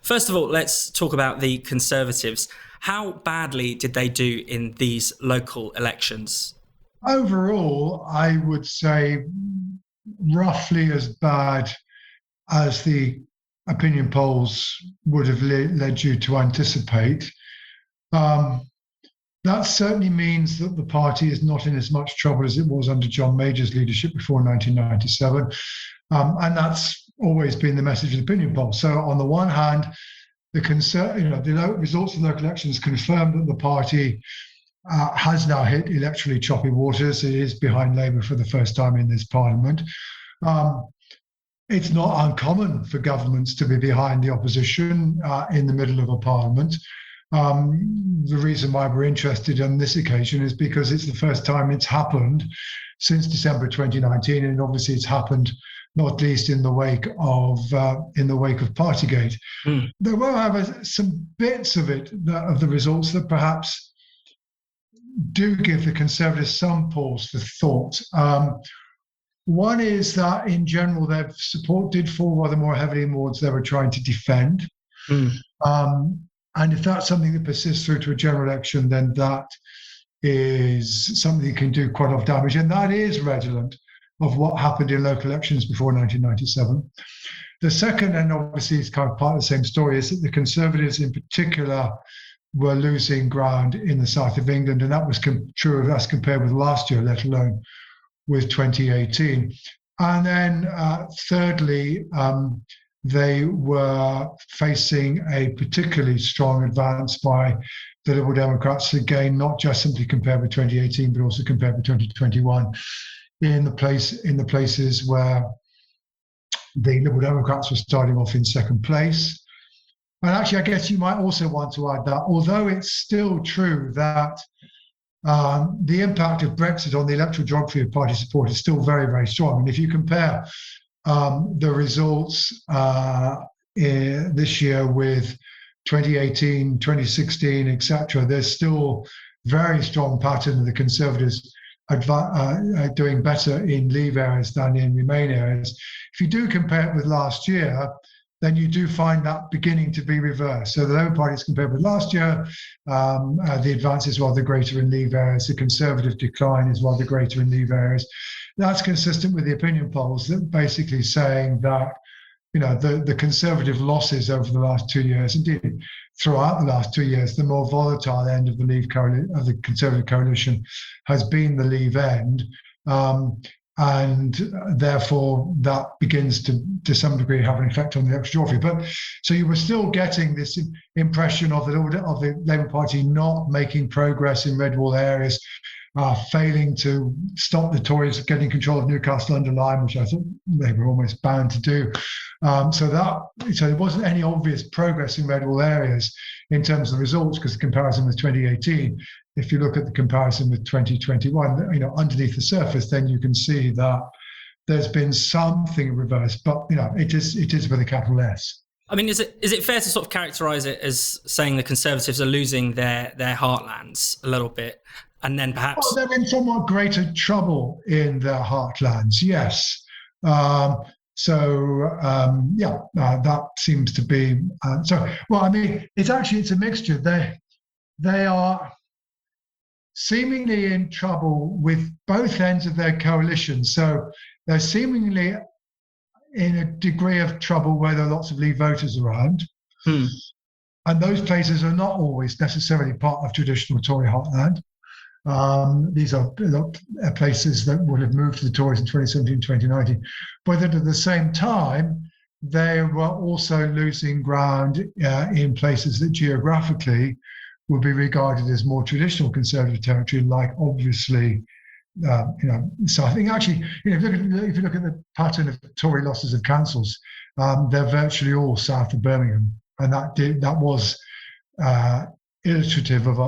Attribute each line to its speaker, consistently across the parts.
Speaker 1: First of all, let's talk about the Conservatives. How badly did they do in these local elections?
Speaker 2: Overall, I would say roughly as bad as the opinion polls would have led you to anticipate. That certainly means that the party is not in as much trouble as it was under John Major's leadership before 1997. And that's always been the message of the opinion poll. So on the one hand, the results of local elections confirm that the party has now hit electorally choppy waters. It is behind Labour for the first time in this parliament. It's not uncommon for governments to be behind the opposition in the middle of a parliament. The reason why we're interested on this occasion is because it's the first time it's happened since December 2019, and obviously it's happened not least in the wake of Partygate. There were, however, some bits of the results that perhaps do give the Conservatives some pause for thought. One is that in general their support did fall rather more heavily in wards they were trying to defend. And if that's something that persists through to a general election, then that is something that can do quite a lot of damage. And that is redolent of what happened in local elections before 1997. The second, and obviously it's kind of part of the same story, is that the Conservatives in particular were losing ground in the south of England. And that was true of us compared with last year, let alone with 2018. And then thirdly, they were facing a particularly strong advance by the Liberal Democrats, again, not just simply compared with 2018, but also compared with 2021, in the places where the Liberal Democrats were starting off in second place. And actually, I guess you might also want to add that, although it's still true that the impact of Brexit on the electoral geography of party support is still very, very strong. And if you compare the results this year with 2018, 2016, etc., there's still very strong pattern of the Conservatives doing better in Leave areas than in Remain areas. If you do compare it with last year, then you do find that beginning to be reversed. So the Labour Party is compared with last year, the advance is rather greater in Leave areas, the Conservative decline is rather greater in Leave areas. That's consistent with the opinion polls that basically saying that, the Conservative losses over the last 2 years, indeed throughout the last 2 years, the more volatile end of the Conservative coalition has been the Leave end. And therefore that begins to some degree have an effect on the electoral geography. But so you were still getting this impression of the Labour Party not making progress in red wall areas, failing to stop the Tories getting control of Newcastle under Lyme, which I thought they were almost bound to do. So there wasn't any obvious progress in red wall areas in terms of the results, because the comparison with 2018, if you look at the comparison with 2021, underneath the surface, then you can see that there's been something reversed, but it is with a capital S.
Speaker 1: I mean, is it fair to sort of characterise it as saying the Conservatives are losing their heartlands a little bit, and then perhaps
Speaker 2: they're in somewhat greater trouble in their heartlands? Yes. That seems to be it's a mixture. They are seemingly in trouble with both ends of their coalition. So they're seemingly in a degree of trouble where there are lots of Leave voters around. And those places are not always necessarily part of traditional Tory heartland. These are places that would have moved to the Tories in 2017, 2019. But at the same time, they were also losing ground in places that geographically would be regarded as more traditional Conservative territory, like obviously, So I think actually, if you look at the pattern of Tory losses of councils, they're virtually all south of Birmingham, and that was illustrative of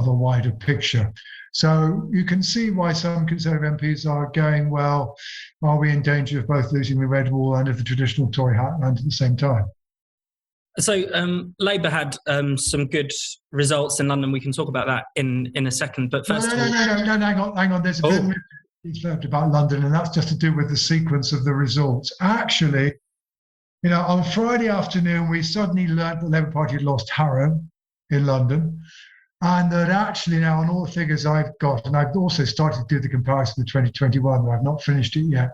Speaker 2: a wider picture. So you can see why some Conservative MPs are going, well, are we in danger of both losing the red wall and of the traditional Tory heartland at the same time?
Speaker 1: So Labour had some good results in London. We can talk about that in a second. But first,
Speaker 2: no, hang on. There's a bit of about London, and that's just to do with the sequence of the results. Actually, On Friday afternoon, we suddenly learned the Labour Party had lost Harrow in London, and that actually now on all the figures I've got, and I've also started to do the comparison to 2021, but I've not finished it yet.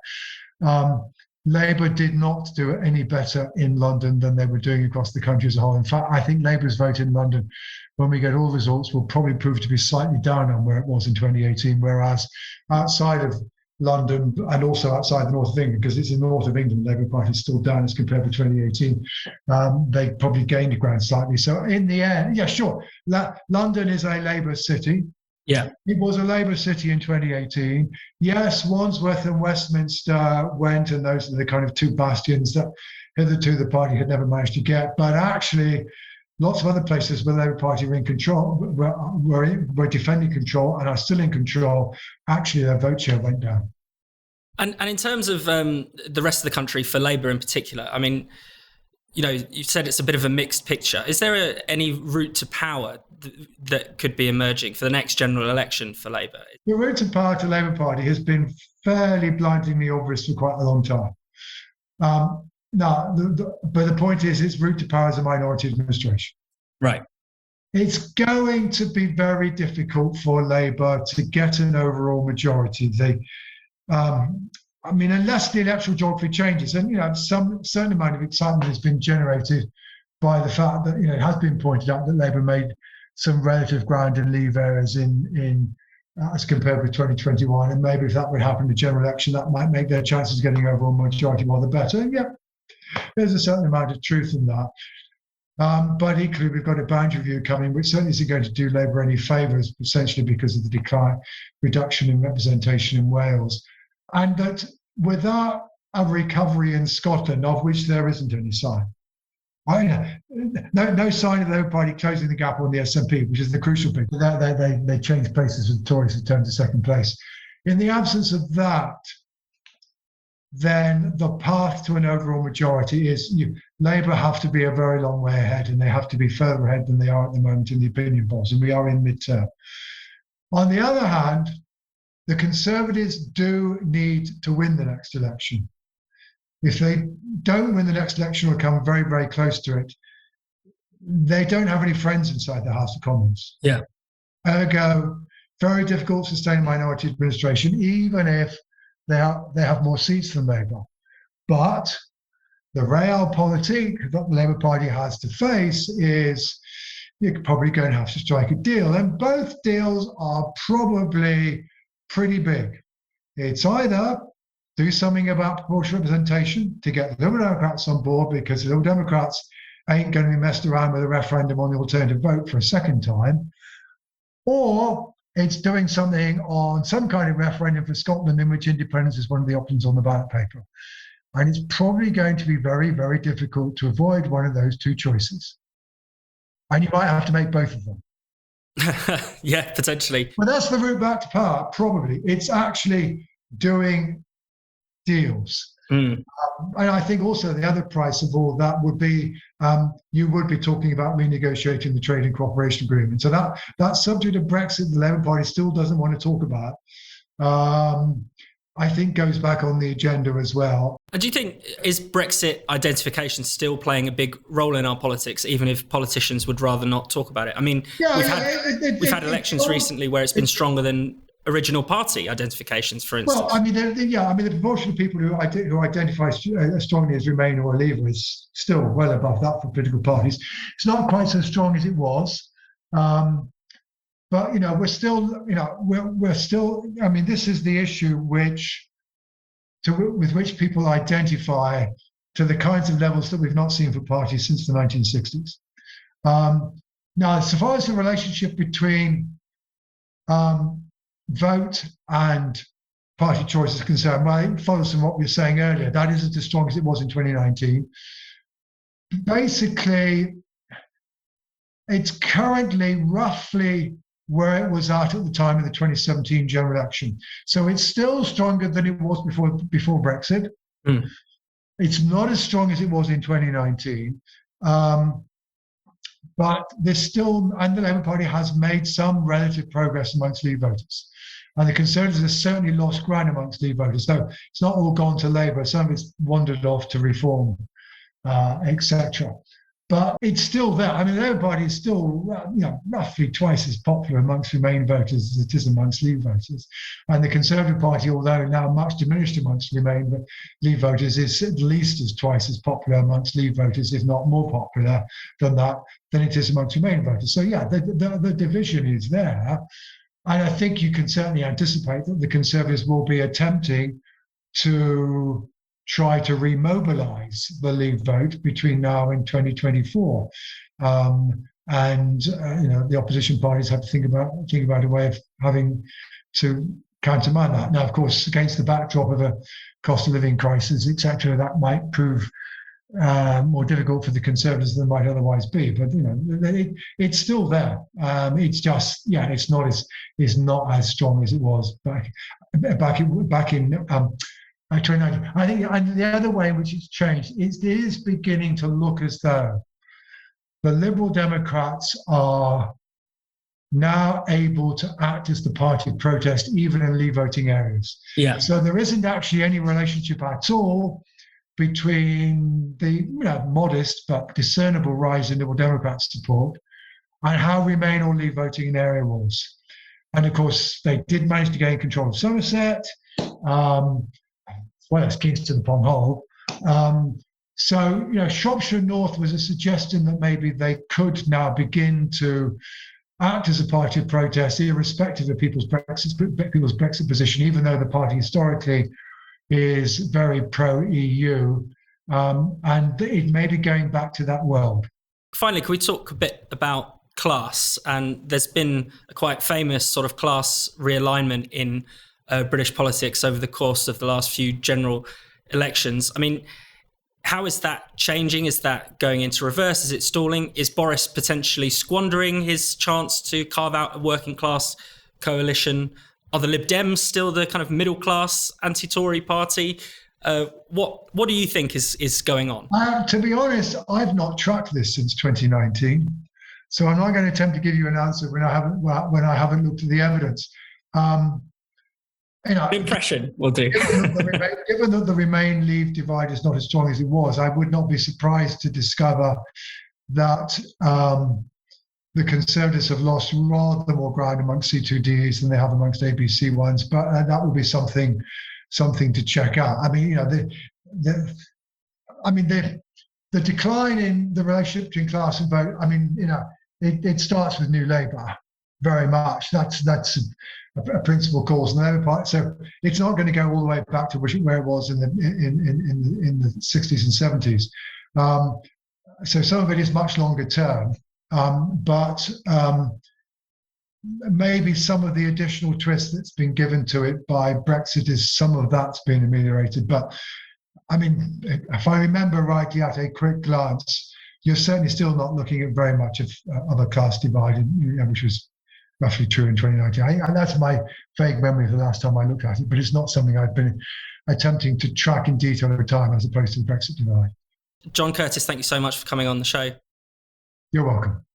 Speaker 2: Labour did not do any better in London than they were doing across the country as a whole. In fact, I think Labour's vote in London, when we get all the results, will probably prove to be slightly down on where it was in 2018, whereas outside of London and also outside the north of England, because it's in the north of England, the Labour Party is still down as compared to 2018. They probably gained ground slightly. So in the end, yeah, sure, London is a Labour city.
Speaker 1: Yeah,
Speaker 2: it was a Labour city in 2018. Yes, Wandsworth and Westminster went, and those are the kind of two bastions that hitherto the party had never managed to get. But actually, lots of other places where the Labour Party were in control, were defending control and are still in control. Actually, their vote share went down.
Speaker 1: And in terms of the rest of the country, for Labour in particular, I mean, you said it's a bit of a mixed picture. Is there any route to power that could be emerging for the next general election for Labour?
Speaker 2: The route to power to Labour Party has been fairly blindingly obvious for quite a long time. But the point is, its route to power is a minority administration.
Speaker 1: Right.
Speaker 2: It's going to be very difficult for Labour to get an overall majority. Unless the electoral geography changes, and some certain amount of excitement has been generated by the fact that it has been pointed out that Labour made some relative ground in Leave areas in as compared with 2021, and maybe if that would happen in the general election, that might make their chances of getting overall majority rather better. And yeah, there's a certain amount of truth in that. But equally, we've got a boundary review coming, which certainly isn't going to do Labour any favours, essentially because of the reduction in representation in Wales. And that without a recovery in Scotland, of which there isn't any sign, no sign of the Labour Party closing the gap on the SNP, which is the crucial bit. They changed places with the Tories and turned to second place. In the absence of that, then the path to an overall majority is Labour have to be a very long way ahead, and they have to be further ahead than they are at the moment in the opinion polls, and we are in mid-term. On the other hand, the Conservatives do need to win the next election. If they don't win the next election or come very, very close to it, they don't have any friends inside the House of Commons.
Speaker 1: Yeah.
Speaker 2: Ergo, very difficult to sustain a minority administration, even if they have more seats than Labour. But the realpolitik that the Labour Party has to face is you're probably going to have to strike a deal. And both deals are probably pretty big. It's either do something about proportional representation to get the Liberal Democrats on board, because the Liberal Democrats ain't going to be messed around with a referendum on the alternative vote for a second time, or it's doing something on some kind of referendum for Scotland in which independence is one of the options on the ballot paper. And it's probably going to be very, very difficult to avoid one of those two choices. And you might have to make both of them.
Speaker 1: Yeah, potentially.
Speaker 2: But that's the route back to power, probably. It's actually doing deals. And I think also the other price of all that would be you would be talking about renegotiating the trade and cooperation agreement. So that subject of Brexit, the Labour Party still doesn't want to talk about. I think goes back on the agenda as well.
Speaker 1: And do you think, is Brexit identification still playing a big role in our politics, even if politicians would rather not talk about it? I mean, we've had elections recently where it's been stronger than original party identifications, for instance.
Speaker 2: Well, the proportion of people who identify strongly as Remain or Leave is still well above that for political parties. It's not quite so strong as it was. But we're still. I mean, this is the issue with which people identify to the kinds of levels that we've not seen for parties since the 1960s. Now, so far as the relationship between vote and party choice is concerned, well, it follows from what we were saying earlier. That isn't as strong as it was in 2019. Basically, it's currently roughly where it was at the time of the 2017 general election. So it's still stronger than it was before Brexit. It's not as strong as it was in 2019. But there's still, and the Labour Party has made some relative progress amongst Leave voters. And the Conservatives have certainly lost ground amongst Leave voters. So it's not all gone to Labour. Some of it's wandered off to Reform. etc. But it's still there. I mean, the Labour Party is still, roughly twice as popular amongst Remain voters as it is amongst Leave voters. And the Conservative Party, although now much diminished amongst Remain but Leave voters, is at least as twice as popular amongst Leave voters, if not more popular than it is amongst Remain voters. So yeah, the division is there. And I think you can certainly anticipate that the Conservatives will be attempting to try to remobilize the Leave vote between now and 2024. The opposition parties have to think about a way of having to countermand that. Now, of course, against the backdrop of a cost of living crisis, etc., that might prove more difficult for the Conservatives than it might otherwise be. But it's still there. It's just it's not as strong as it was back in 2019. I think, and the other way in which it's changed, it is beginning to look as though the Liberal Democrats are now able to act as the party of protest, even in Leave voting areas.
Speaker 1: Yeah.
Speaker 2: So there isn't actually any relationship at all between the modest but discernible rise in Liberal Democrat support and how Remain or Leave voting in the area was. And of course, they did manage to gain control of Somerset, as well as Kingston upon Hull. So Shropshire North was a suggestion that maybe they could now begin to act as a party of protest, irrespective of people's Brexit position, even though the party historically is very pro-EU, and it may be going back to that world.
Speaker 1: Finally, can we talk a bit about class? And there's been a quite famous sort of class realignment in British politics over the course of the last few general elections. I mean, how is that changing? Is that going into reverse? Is it stalling? Is Boris potentially squandering his chance to carve out a working class coalition? Are the Lib Dems still the kind of middle class anti-Tory party? What do you think is going on?
Speaker 2: To be honest, I've not tracked this since 2019, so I'm not going to attempt to give you an answer when I haven't looked at the evidence.
Speaker 1: Impression will do.
Speaker 2: Given that the Remain Leave divide is not as strong as it was, I would not be surprised to discover that the Conservatives have lost rather more ground amongst C2Ds than they have amongst ABC ones. But that would be something to check out. I mean, the decline in the relationship between class and vote. I mean, it starts with New Labour very much. That's a principal cause in the Labour Party. So it's not going to go all the way back to where it was in the 60s and 70s. So some of it is much longer term, but maybe some of the additional twist that's been given to it by Brexit is some of that's been ameliorated. But I mean, if I remember rightly at a quick glance, you're certainly still not looking at very much of a class divide, which was roughly true in 2019. And that's my vague memory of the last time I looked at it, but it's not something I've been attempting to track in detail over time as opposed to the Brexit divide.
Speaker 1: John Curtice, thank you so much for coming on the show.
Speaker 2: You're welcome.